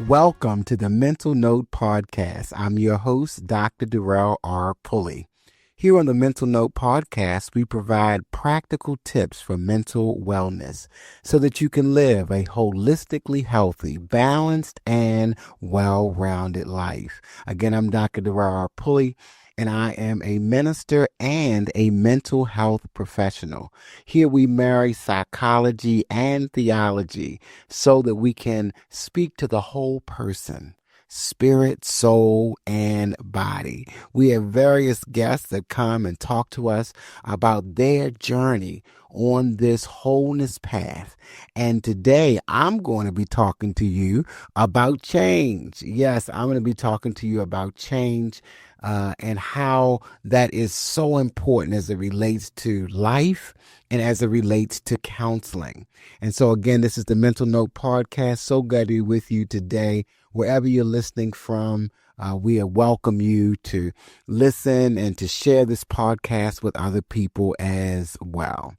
Welcome to the Mental Note Podcast. I'm your host, Dr. Doral Pulley. Here on the Mental Note Podcast, we provide practical tips for mental wellness so that you can live a holistically healthy, balanced, and well-rounded life. Again, I'm Dr. Doral Pulley, and I am a minister and a mental health professional. Here we marry psychology and theology so that we can speak to the whole person. Spirit, soul, and body. We have various guests that come and talk to us about their journey on this wholeness path. And today I'm going to be talking to you about change. Yes, I'm going to be talking to you about change and how that is so important as it relates to life and as it relates to counseling. And so again, this is the Mental Note Podcast. So glad to be with you today. Wherever you're listening from, we welcome you to listen and to share this podcast with other people as well.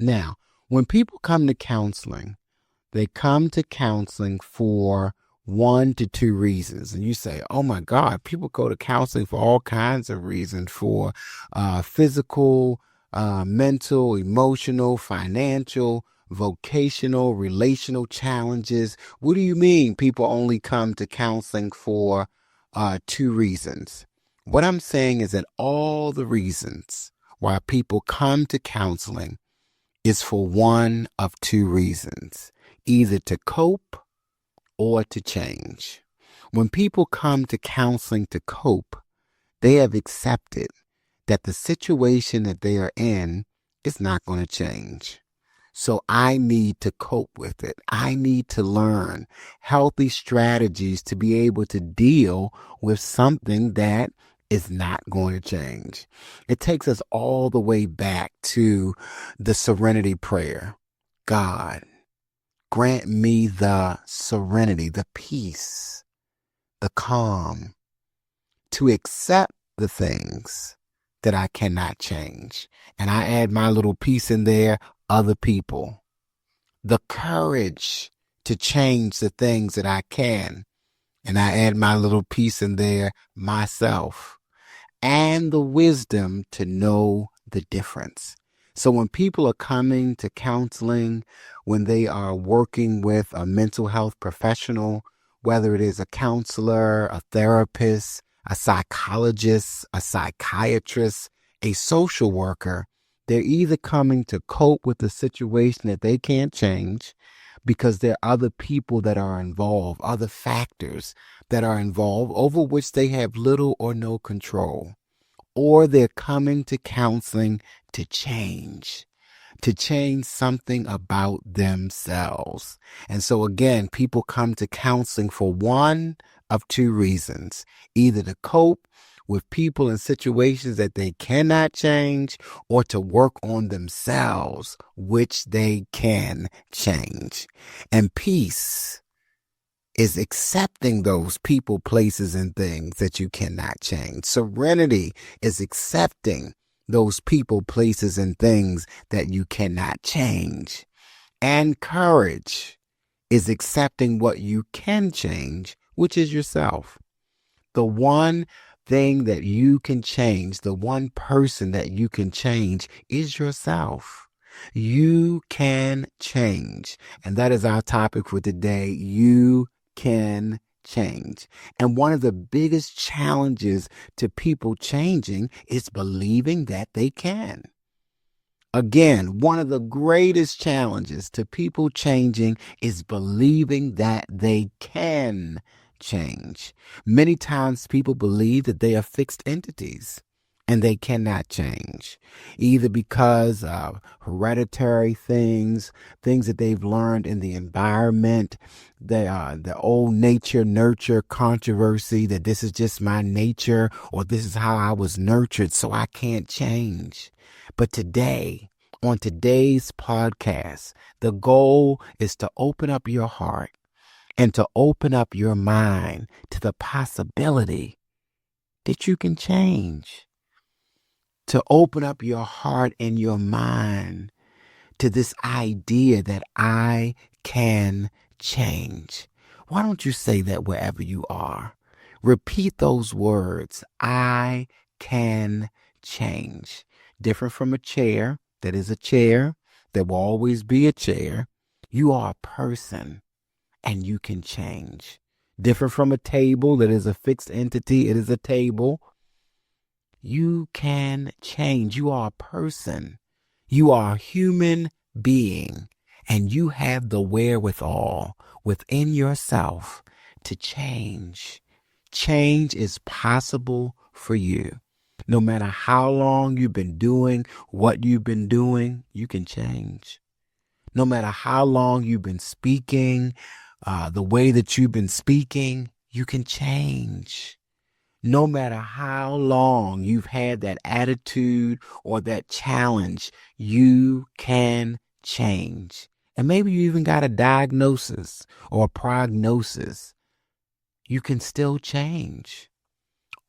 Now, when people come to counseling, they come to counseling for 1 to 2 reasons. And you say, oh my God, people go to counseling for all kinds of reasons, for physical, mental, emotional, financial, vocational, relational challenges. What do you mean people only come to counseling for 2 reasons? What I'm saying is that all the reasons why people come to counseling is for one of 2 reasons, either to cope or to change. When people come to counseling to cope, they have accepted that the situation that they are in is not going to change. So I need to cope with it. I need to learn healthy strategies to be able to deal with something that is not going to change. It takes us all the way back to the serenity prayer. God, grant me the serenity, the peace, the calm to accept the things that I cannot change. And I add my little piece in there, other people. The courage to change the things that I can. And I add my little piece in there, myself. And the wisdom to know the difference. So when people are coming to counseling, when they are working with a mental health professional, whether it is a counselor, a therapist, a psychologist, a psychiatrist, a social worker, they're either coming to cope with the situation that they can't change because there are other people that are involved, other factors that are involved over which they have little or no control. Or they're coming to counseling to change something about themselves. And so again, people come to counseling for one of 2 reasons, either to cope with people in situations that they cannot change or to work on themselves, which they can change. And peace is accepting those people, places, and things that you cannot change. Serenity is accepting those people, places, and things that you cannot change. And courage is accepting what you can change, which is yourself. The one thing that you can change, the one person that you can change is yourself. You can change. And that is our topic for today. You can change. And one of the biggest challenges to people changing is believing that they can. Again, one of the greatest challenges to people changing is believing that they can change. Many times people believe that they are fixed entities and they cannot change, either because of hereditary things that they've learned in the environment, the old nature nurture controversy, that this is just my nature or this is how I was nurtured, so I can't change. But today, on today's podcast, the goal is to open up your heart and to open up your mind to the possibility that you can change. To open up your heart and your mind to this idea that I can change. Why don't you say that wherever you are? Repeat those words. I can change. Different from a chair that is a chair, that will always be a chair. You are a person and you can change. Different from a table that is a fixed entity, it is a table. You can change. You are a person. You are a human being, and you have the wherewithal within yourself to change. Change is possible for you. No matter how long you've been doing what you've been doing, you can change. No matter how long you've been speaking, the way that you've been speaking, you can change. No matter how long you've had that attitude or that challenge, you can change. And maybe you even got a diagnosis or a prognosis. You can still change.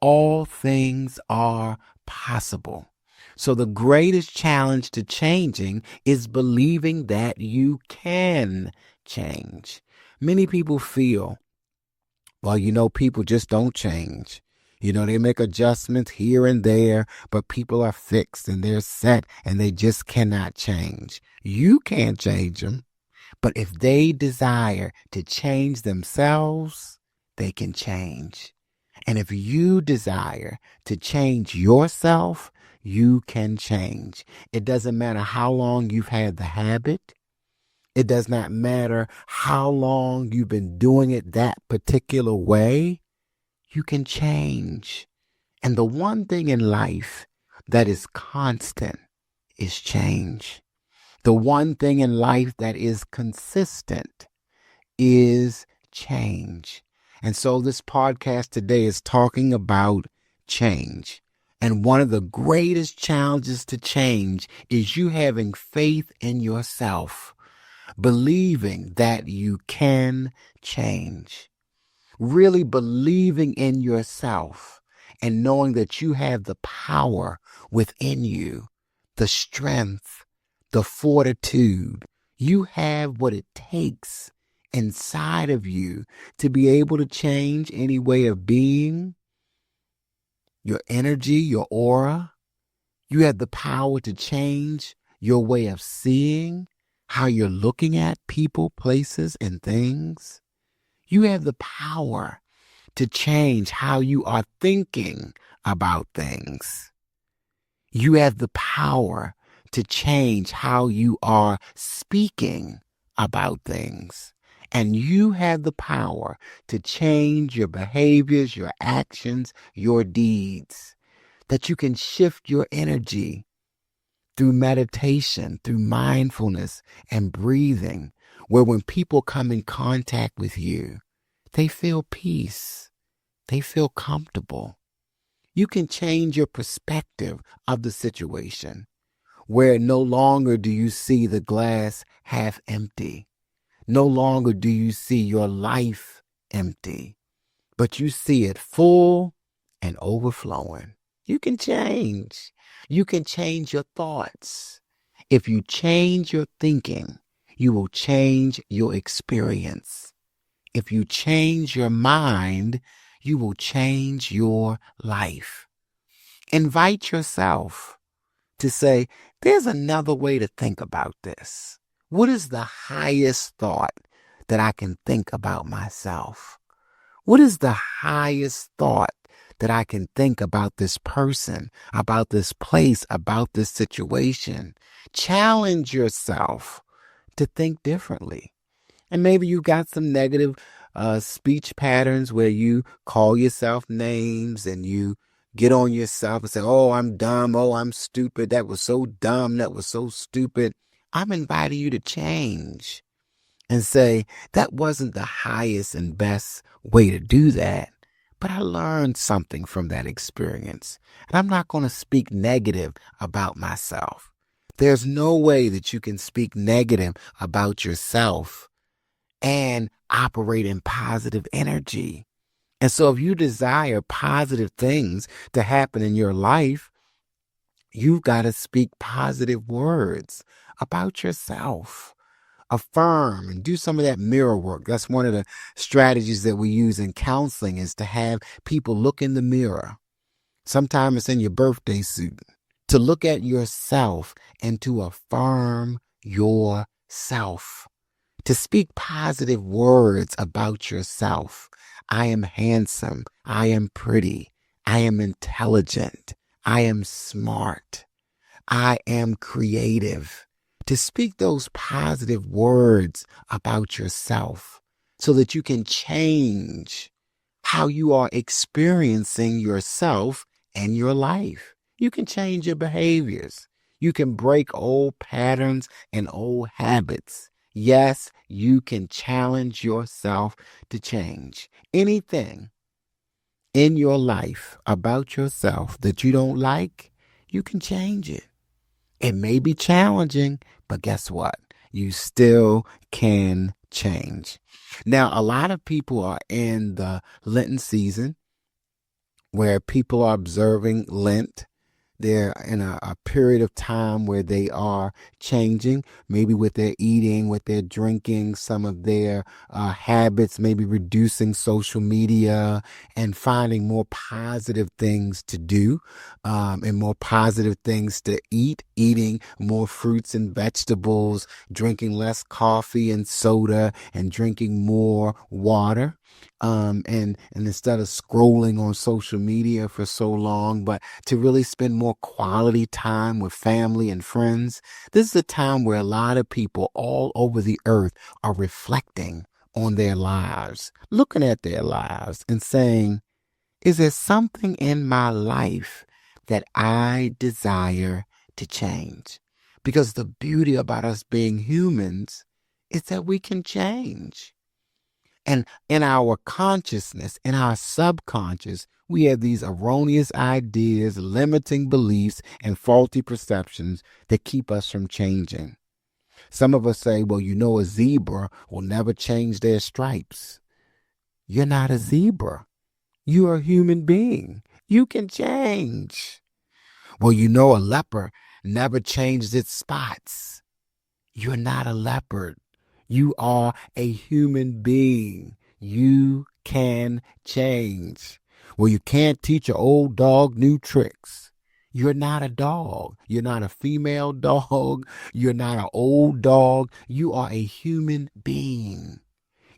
All things are possible. So the greatest challenge to changing is believing that you can change. Many people feel, well, people just don't change. They make adjustments here and there, but people are fixed and they're set and they just cannot change. You can't change them, but if they desire to change themselves, they can change. And if you desire to change yourself, you can change. It doesn't matter how long you've had the habit. It does not matter how long you've been doing it that particular way. You can change. And the one thing in life that is constant is change. The one thing in life that is consistent is change. And so this podcast today is talking about change. And one of the greatest challenges to change is you having faith in yourself, believing that you can change. Really believing in yourself and knowing that you have the power within you, the strength, the fortitude. You have what it takes inside of you to be able to change any way of being, your energy, your aura. You have the power to change your way of seeing, how you're looking at people, places, and things. You have the power to change how you are thinking about things. You have the power to change how you are speaking about things. And you have the power to change your behaviors, your actions, your deeds. That you can shift your energy through meditation, through mindfulness and breathing, where when people come in contact with you, they feel peace. They feel comfortable. You can change your perspective of the situation, where no longer do you see the glass half empty. No longer do you see your life empty, but you see it full and overflowing. You can change. You can change your thoughts. If you change your thinking, you will change your experience. If you change your mind, you will change your life. Invite yourself to say, there's another way to think about this. What is the highest thought that I can think about myself? What is the highest thought that I can think about this person, about this place, about this situation? Challenge yourself to think differently. And maybe you got some negative speech patterns where you call yourself names and you get on yourself and say, oh, I'm dumb. Oh, I'm stupid. That was so dumb. That was so stupid. I'm inviting you to change and say, that wasn't the highest and best way to do that. But I learned something from that experience. And I'm not going to speak negative about myself. There's no way that you can speak negative about yourself and operate in positive energy. And so if you desire positive things to happen in your life, you've got to speak positive words about yourself, affirm and do some of that mirror work. That's one of the strategies that we use in counseling, is to have people look in the mirror. Sometimes it's in your birthday suit, to look at yourself and to affirm yourself, to speak positive words about yourself. I am handsome. I am pretty. I am intelligent. I am smart. I am creative. To speak those positive words about yourself so that you can change how you are experiencing yourself and your life. You can change your behaviors. You can break old patterns and old habits. Yes, you can challenge yourself to change. Anything in your life about yourself that you don't like, you can change it. It may be challenging, but guess what? You still can change. Now, a lot of people are in the Lenten season where people are observing Lent. They're in a period of time where they are changing, maybe with their eating, with their drinking, some of their habits, maybe reducing social media and finding more positive things to do, and more positive things to eat, eating more fruits and vegetables, drinking less coffee and soda, and drinking more water. And instead of scrolling on social media for so long, but to really spend more quality time with family and friends. This is a time where a lot of people all over the earth are reflecting on their lives, looking at their lives and saying, is there something in my life that I desire to change? Because the beauty about us being humans is that we can change. And in our consciousness, in our subconscious, we have these erroneous ideas, limiting beliefs, and faulty perceptions that keep us from changing. Some of us say, well, a zebra will never change their stripes. You're not a zebra. You are a human being. You can change. Well, a leopard never changes its spots. You're not a leopard. You are a human being. You can change. Well, you can't teach an old dog new tricks. You're not a dog. You're not a female dog. You're not an old dog. You are a human being.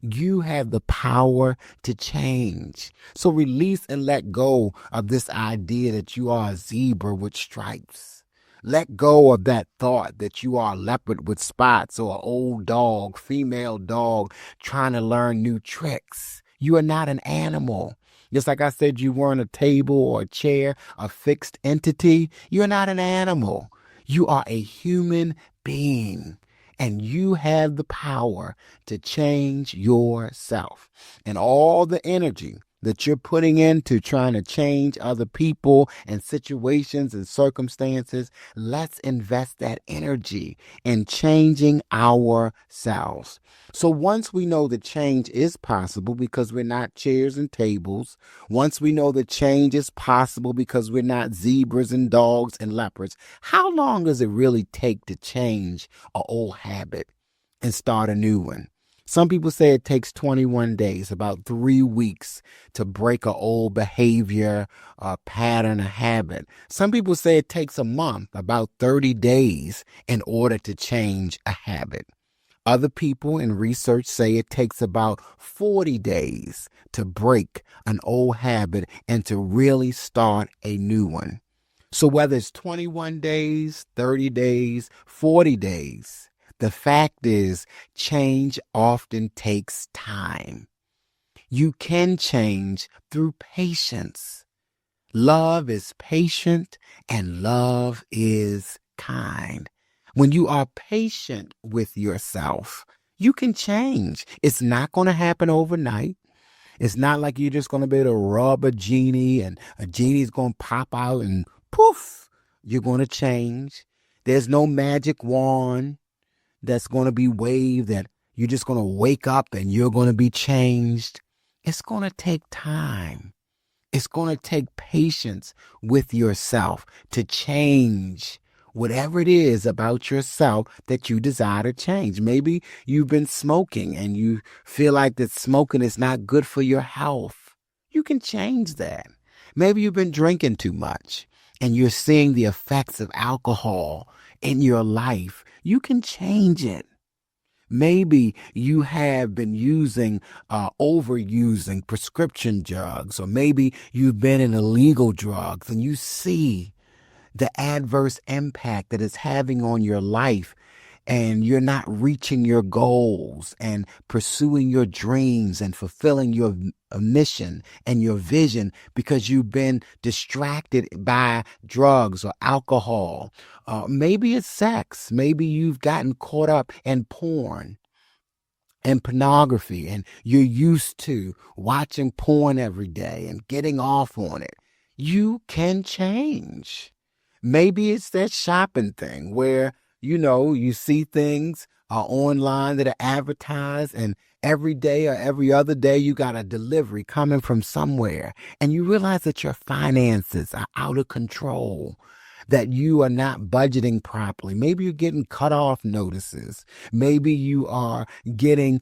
You have the power to change. So release and let go of this idea that you are a zebra with stripes. Let go of that thought that you are a leopard with spots or an old dog, female dog, trying to learn new tricks. You are not an animal. Just like I said, you weren't a table or a chair, a fixed entity. You're not an animal. You are a human being. And you have the power to change yourself. And all the energy that you're putting into trying to change other people and situations and circumstances, let's invest that energy in changing ourselves. So once we know that change is possible because we're not chairs and tables, once we know that change is possible because we're not zebras and dogs and leopards, how long does it really take to change an old habit and start a new one? Some people say it takes 21 days, about 3 weeks, to break an old behavior, a pattern, a habit. Some people say it takes a month, about 30 days, in order to change a habit. Other people in research say it takes about 40 days to break an old habit and to really start a new one. So whether it's 21 days, 30 days, 40 days, the fact is change often takes time. You can change through patience. Love is patient and love is kind. When you are patient with yourself, you can change. It's not going to happen overnight. It's not like you're just going to be able to rub a genie and a genie's going to pop out and poof, you're going to change. There's no magic wand that's going to be waved that you're just going to wake up and you're going to be changed. It's going to take time. It's going to take patience with yourself to change whatever it is about yourself that you desire to change. Maybe you've been smoking and you feel like that smoking is not good for your health. You can change that. Maybe you've been drinking too much and you're seeing the effects of alcohol in your life. You can change it. Maybe you have been overusing prescription drugs, or maybe you've been in illegal drugs and you see the adverse impact that it's having on your life, and you're not reaching your goals and pursuing your dreams and fulfilling your mission and your vision because you've been distracted by drugs or alcohol. Maybe it's sex. Maybe you've gotten caught up in porn and pornography, and you're used to watching porn every day and getting off on it. You can change. Maybe it's that shopping thing where, you see things online that are advertised, and every day or every other day you got a delivery coming from somewhere, and you realize that your finances are out of control, that you are not budgeting properly. Maybe you're getting cut off notices. Maybe you are getting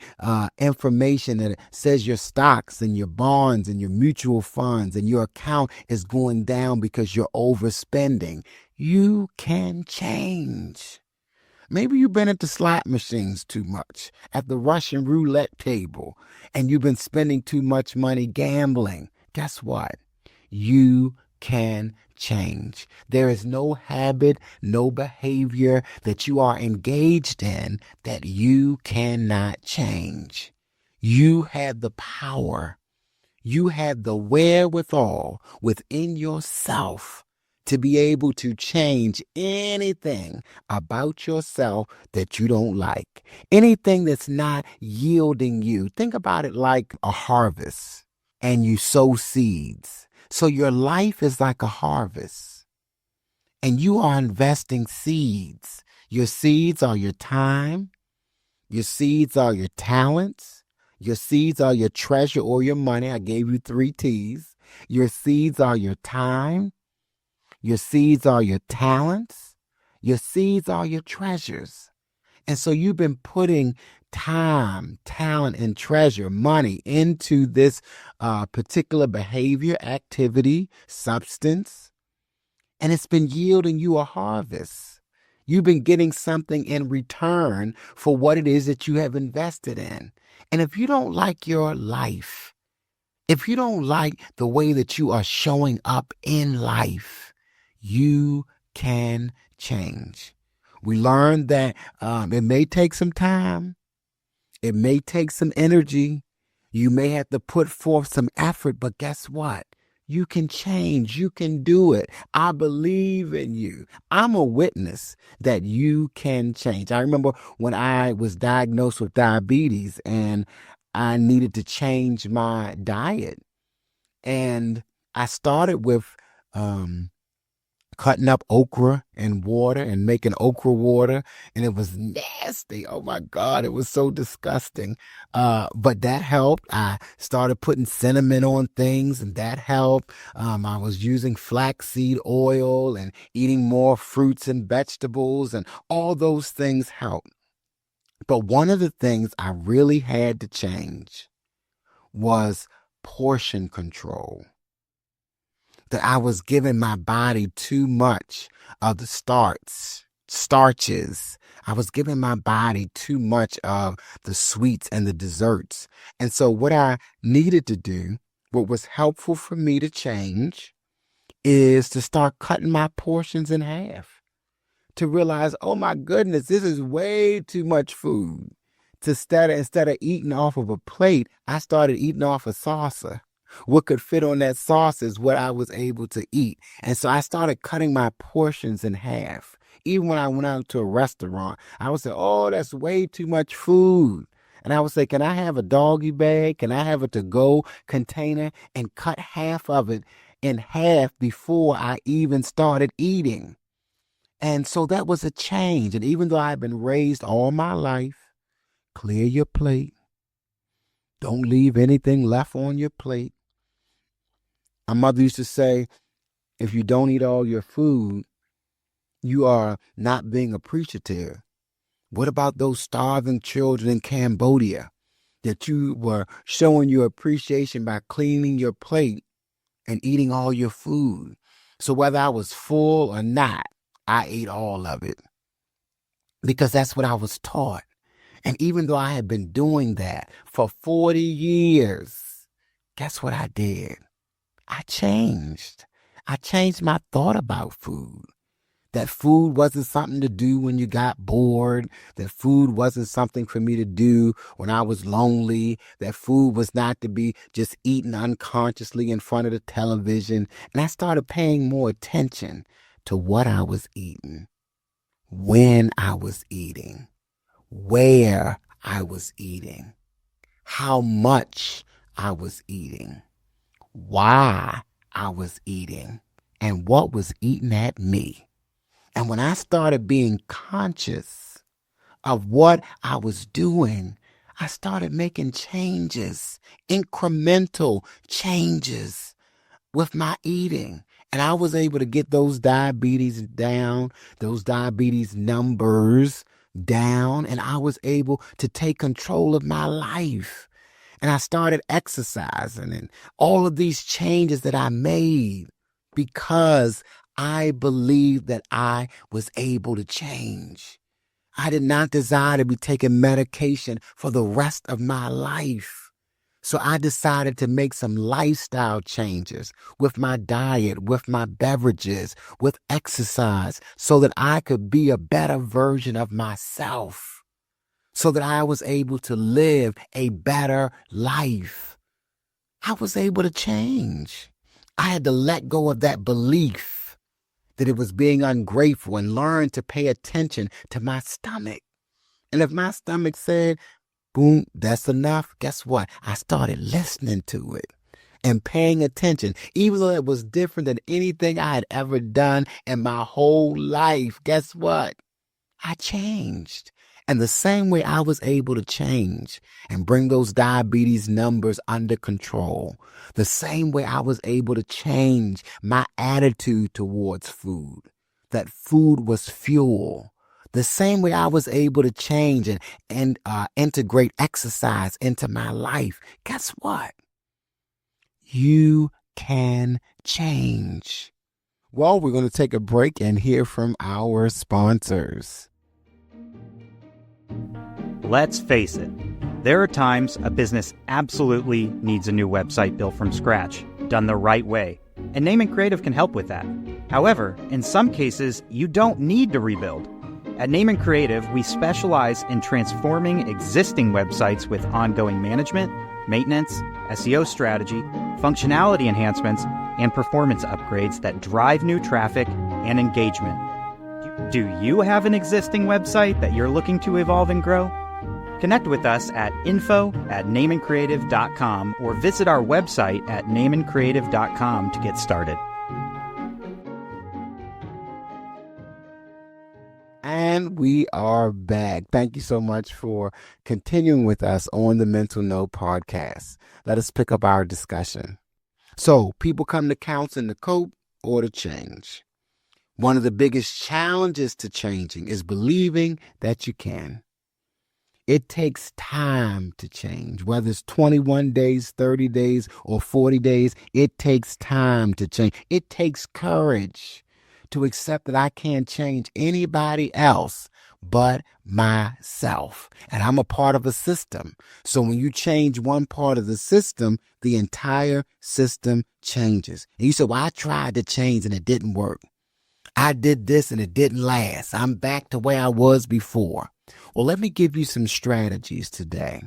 information that says your stocks and your bonds and your mutual funds and your account is going down because you're overspending. You can change. Maybe you've been at the slot machines too much, at the Russian roulette table, and you've been spending too much money gambling. Guess what? You can change. There is no habit, no behavior that you are engaged in that you cannot change. You have the power. You have the wherewithal within yourself to be able to change anything about yourself that you don't like, anything that's not yielding you. Think about it like a harvest, and you sow seeds. So your life is like a harvest, and you are investing seeds. Your seeds are your time. Your seeds are your talents. Your seeds are your treasure or your money. I gave you 3 T's. Your seeds are your time. Your seeds are your talents. Your seeds are your treasures. And so you've been putting time, talent, and treasure, money into this particular behavior, activity, substance, and it's been yielding you a harvest. You've been getting something in return for what it is that you have invested in. And if you don't like your life, if you don't like the way that you are showing up in life, you can change. We learned that it may take some time. It may take some energy. You may have to put forth some effort, but guess what? You can change. You can do it. I believe in you. I'm a witness that you can change. I remember when I was diagnosed with diabetes and I needed to change my diet. And I started with cutting up okra and water and making okra water, and it was nasty. Oh my God, it was so disgusting. But that helped. I started putting cinnamon on things, and that helped. I was using flaxseed oil and eating more fruits and vegetables, and all those things helped. But one of the things I really had to change was portion control. That I was giving my body too much of the starches. I was giving my body too much of the sweets and the desserts. And so what I needed to do, what was helpful for me to change, is to start cutting my portions in half. To realize, oh my goodness, this is way too much food. Instead of eating off of a plate, I started eating off a saucer. What could fit on that sauce is what I was able to eat. And so I started cutting my portions in half. Even when I went out to a restaurant, I would say, oh, that's way too much food. And I would say, can I have a doggy bag? Can I have a to-go container? And cut half of it in half before I even started eating. And so that was a change. And even though I've been raised all my life, clear your plate. Don't leave anything left on your plate. My mother used to say, if you don't eat all your food, You are not being appreciative. What about those starving children in Cambodia that you were showing your appreciation by cleaning your plate and eating all your food? So whether I was full or not, I ate all of it because that's what I was taught. And even though I had been doing that for 40 years, guess what I did? I changed. I changed my thought about food. That food wasn't something to do when you got bored. That food wasn't something for me to do when I was lonely. That food was not to be just eaten unconsciously in front of the television. And I started paying more attention to what I was eating, when I was eating, where I was eating, how much I was eating, why I was eating, and what was eating at me. And when I started being conscious of what I was doing, I started making changes, incremental changes with my eating. And I was able to get those diabetes down, those diabetes numbers down, and I was able to take control of my life. And I started exercising and all of these changes that I made because I believed that I was able to change. I did not desire to be taking medication for the rest of my life. So I decided to make some lifestyle changes with my diet, with my beverages, with exercise, so that I could be a better version of myself, so that I was able to live a better life. I was able to change. I had to let go of that belief that it was being ungrateful and learn to pay attention to my stomach. And if my stomach said, boom, that's enough, guess what? I started listening to it and paying attention, even though it was different than anything I had ever done in my whole life. Guess what? I changed. And the same way I was able to change and bring those diabetes numbers under control, the same way I was able to change my attitude towards food, that food was fuel. The same way I was able to change and integrate exercise into my life. Guess what? You can change. Well, we're going to take a break and hear from our sponsors. Let's face it, there are times a business absolutely needs a new website built from scratch, done the right way, and Name and Creative can help with that. However, in some cases, you don't need to rebuild. At Name and Creative, we specialize in transforming existing websites with ongoing management, maintenance, SEO strategy, functionality enhancements, and performance upgrades that drive new traffic and engagement. Do you have an existing website that you're looking to evolve and grow? Connect with us at info@nameandcreative.com or visit our website at nameandcreative.com to get started. And we are back. Thank you so much for continuing with us on the Mental Note podcast. Let us pick up our discussion. So, people come to counseling to cope or to change. One of the biggest challenges to changing is believing that you can. It takes time to change, whether it's 21 days, 30 days, or 40 days. It takes time to change. It takes courage to accept that I can't change anybody else but myself. And I'm a part of a system. So when you change one part of the system, the entire system changes. And you say, well, I tried to change and it didn't work. I did this and it didn't last. I'm back to where I was before. Well, let me give you some strategies today,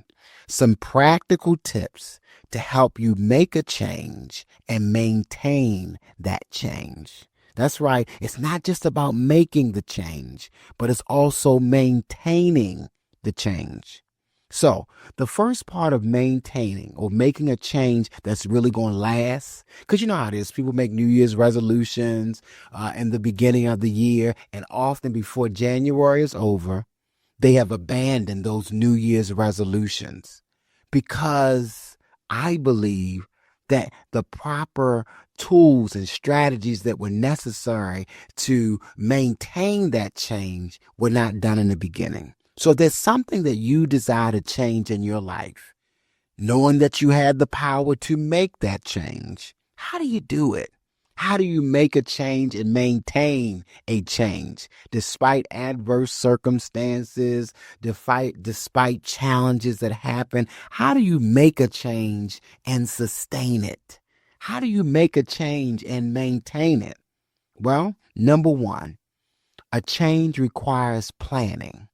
some practical tips to help you make a change and maintain that change. That's right. It's not just about making the change, but it's also maintaining the change. So the first part of maintaining or making a change that's really going to last, because you know how it is. People make New Year's resolutions in the beginning of the year, and often before January is over, they have abandoned those New Year's resolutions because I believe that the proper tools and strategies that were necessary to maintain that change were not done in the beginning. So there's something that you desire to change in your life, knowing that you had the power to make that change. How do you do it? How do you make a change and maintain a change despite adverse circumstances, despite challenges that happen? How do you make a change and sustain it? How do you make a change and maintain it? Well, number one, a change requires planning.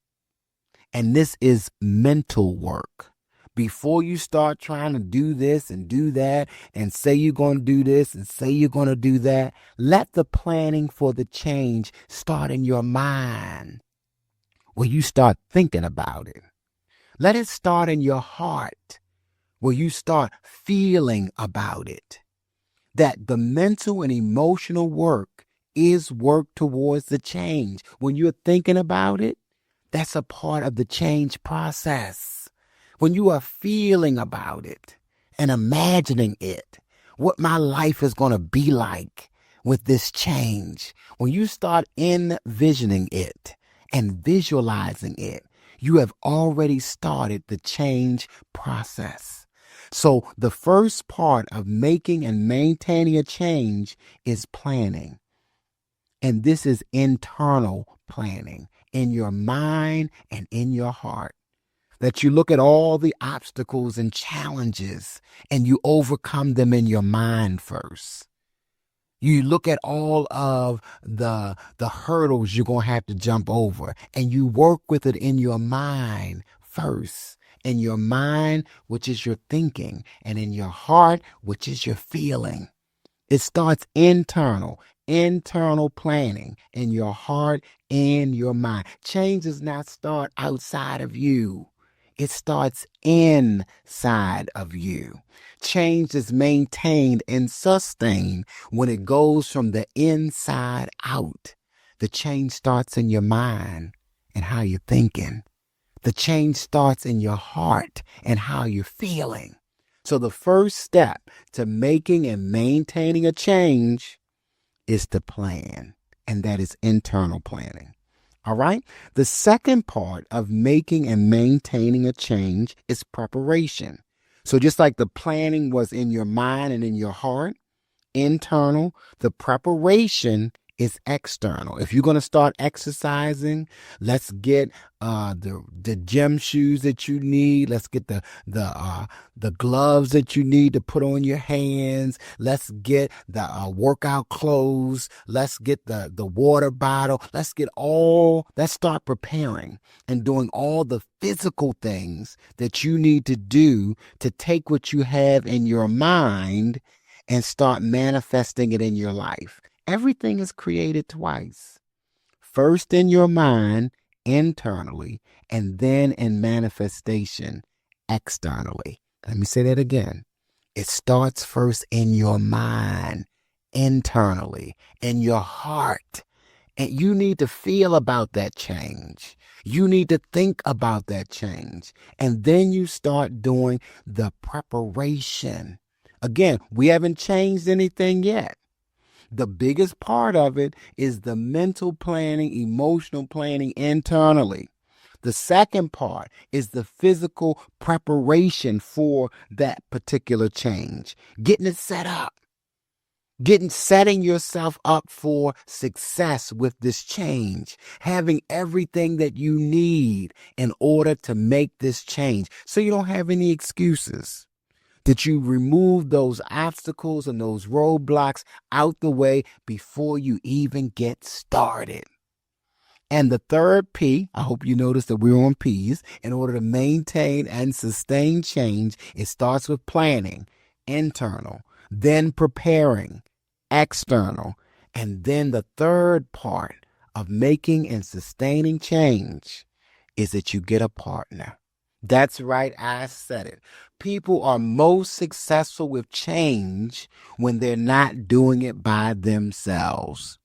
And this is mental work. Before you start trying to do this and do that and say you're going to do this and say you're going to do that, let the planning for the change start in your mind where you start thinking about it. Let it start in your heart where you start feeling about it. That the mental and emotional work is work towards the change. When you're thinking about it, that's a part of the change process. When you are feeling about it and imagining it, what my life is going to be like with this change, when you start envisioning it and visualizing it, you have already started the change process. So the first part of making and maintaining a change is planning. And this is internal planning in your mind and in your heart. That you look at all the obstacles and challenges and you overcome them in your mind first. You look at all of the hurdles you're going to have to jump over and you work with it in your mind first. In your mind, which is your thinking, and in your heart, which is your feeling. It starts internal planning in your heart and your mind. Change does not start outside of you. It starts inside of you. Change is maintained and sustained when it goes from the inside out. The change starts in your mind and how you're thinking. The change starts in your heart and how you're feeling. So the first step to making and maintaining a change is to plan, and that is internal planning. All right? The second part of making and maintaining a change is preparation. So just like the planning was in your mind and in your heart, internal, the preparation is external. If you're going to start exercising, let's get the gym shoes that you need. Let's get the gloves that you need to put on your hands. Let's get the workout clothes. Let's get the water bottle. Let's start preparing and doing all the physical things that you need to do to take what you have in your mind and start manifesting it in your life. Everything is created twice. First in your mind, internally, and then in manifestation, externally. Let me say that again. It starts first in your mind, internally, in your heart. And you need to feel about that change. You need to think about that change. And then you start doing the preparation. Again, we haven't changed anything yet. The biggest part of it is the mental planning, emotional planning internally. The second part is the physical preparation for that particular change. Getting it set up. Setting yourself up for success with this change. Having everything that you need in order to make this change. So you don't have any excuses. That you remove those obstacles and those roadblocks out the way before you even get started. And the third P, I hope you notice that we're on P's, in order to maintain and sustain change, it starts with planning, internal, then preparing, external, and then the third part of making and sustaining change is that you get a partner. That's right, I said it. People are most successful with change when they're not doing it by themselves.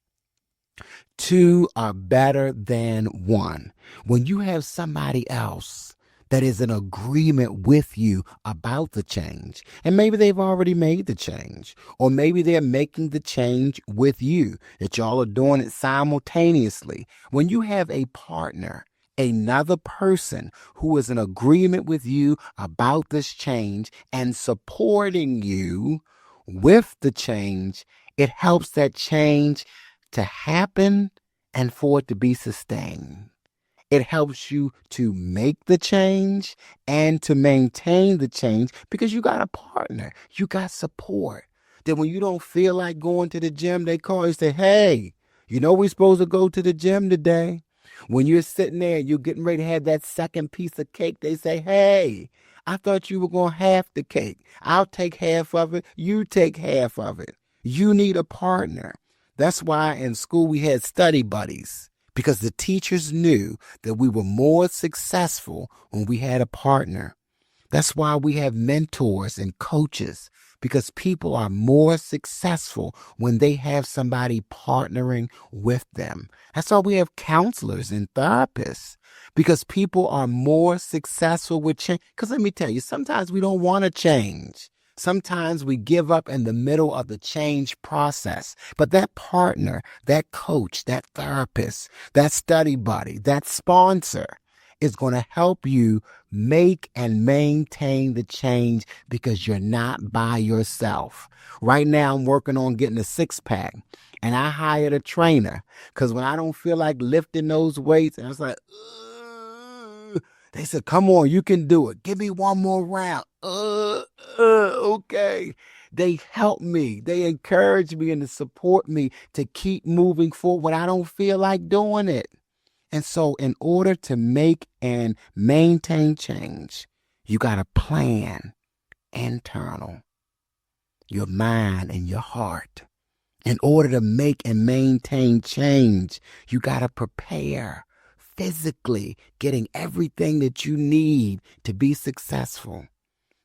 Two are better than one. When you have somebody else that is in agreement with you about the change. And maybe they've already made the change, or maybe they're making the change with you, that y'all are doing it simultaneously. When you have a partner, another person who is in agreement with you about this change and supporting you with the change, it helps that change to happen and for it to be sustained. It helps you to make the change and to maintain the change because you got a partner. You got support. Then when you don't feel like going to the gym, they call you and say, hey, you know we're supposed to go to the gym today. When you're sitting there and you're getting ready to have that second piece of cake, they say, hey, I thought you were going to half the cake. I'll take half of it. You take half of it. You need a partner. That's why in school we had study buddies, because the teachers knew that we were more successful when we had a partner. That's why we have mentors and coaches, because people are more successful when they have somebody partnering with them. That's why we have counselors and therapists, because people are more successful with change. Because let me tell you, sometimes we don't want to change. Sometimes we give up in the middle of the change process. But that partner, that coach, that therapist, that study buddy, that sponsor is going to help you make and maintain the change because you're not by yourself. Right now, I'm working on getting a six-pack, and I hired a trainer because when I don't feel like lifting those weights, and I was like, ugh, they said, come on, you can do it. Give me one more round. Okay. They help me. They encourage me and to support me to keep moving forward when I don't feel like doing it. And so in order to make and maintain change, you got to plan internal, your mind and your heart. In order to make and maintain change, you got to prepare physically, getting everything that you need to be successful.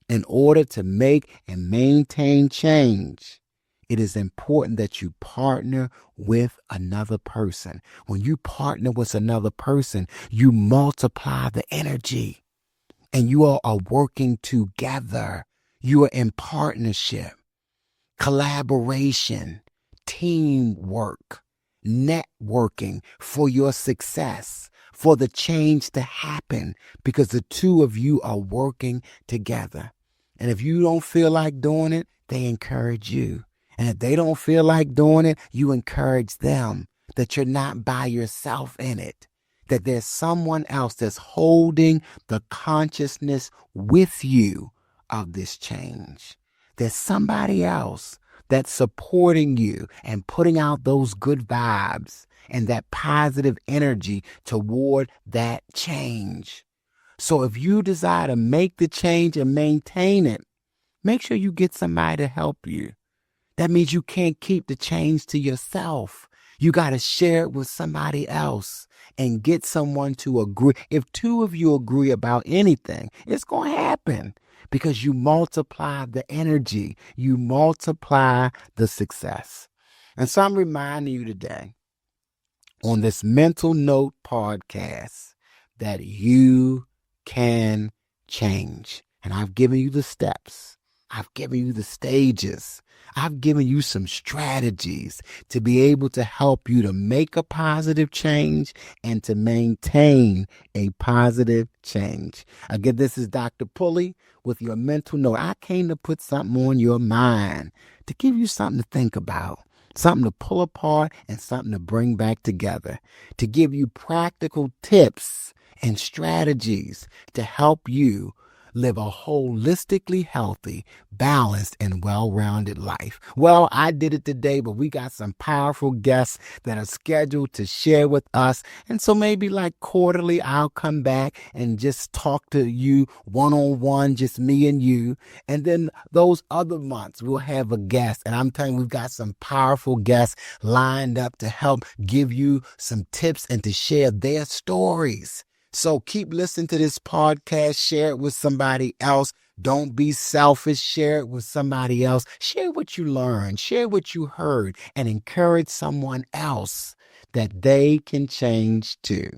In order to make and maintain change, it is important that you partner with another person. When you partner with another person, you multiply the energy and you all are working together. You are in partnership, collaboration, teamwork, networking for your success, for the change to happen, because the two of you are working together. And if you don't feel like doing it, they encourage you. And if they don't feel like doing it, you encourage them, that you're not by yourself in it, that there's someone else that's holding the consciousness with you of this change. There's somebody else that's supporting you and putting out those good vibes and that positive energy toward that change. So if you desire to make the change and maintain it, make sure you get somebody to help you. That means you can't keep the change to yourself. You got to share it with somebody else and get someone to agree. If two of you agree about anything, it's going to happen because you multiply the energy. You multiply the success. And so I'm reminding you today on this Mental Note podcast that you can change. And I've given you the steps. I've given you the stages. I've given you some strategies to be able to help you to make a positive change and to maintain a positive change. Again, this is Dr. Pulley with your Mental Note. I came to put something on your mind, to give you something to think about, something to pull apart and something to bring back together, to give you practical tips and strategies to help you live a holistically healthy, balanced, and well-rounded life. Well, I did it today, but we got some powerful guests that are scheduled to share with us. And so maybe like quarterly, I'll come back and just talk to you one-on-one, just me and you. And then those other months, we'll have a guest. And I'm telling you, we've got some powerful guests lined up to help give you some tips and to share their stories. So keep listening to this podcast. Share it with somebody else. Don't be selfish. Share it with somebody else. Share what you learned. Share what you heard and encourage someone else that they can change too.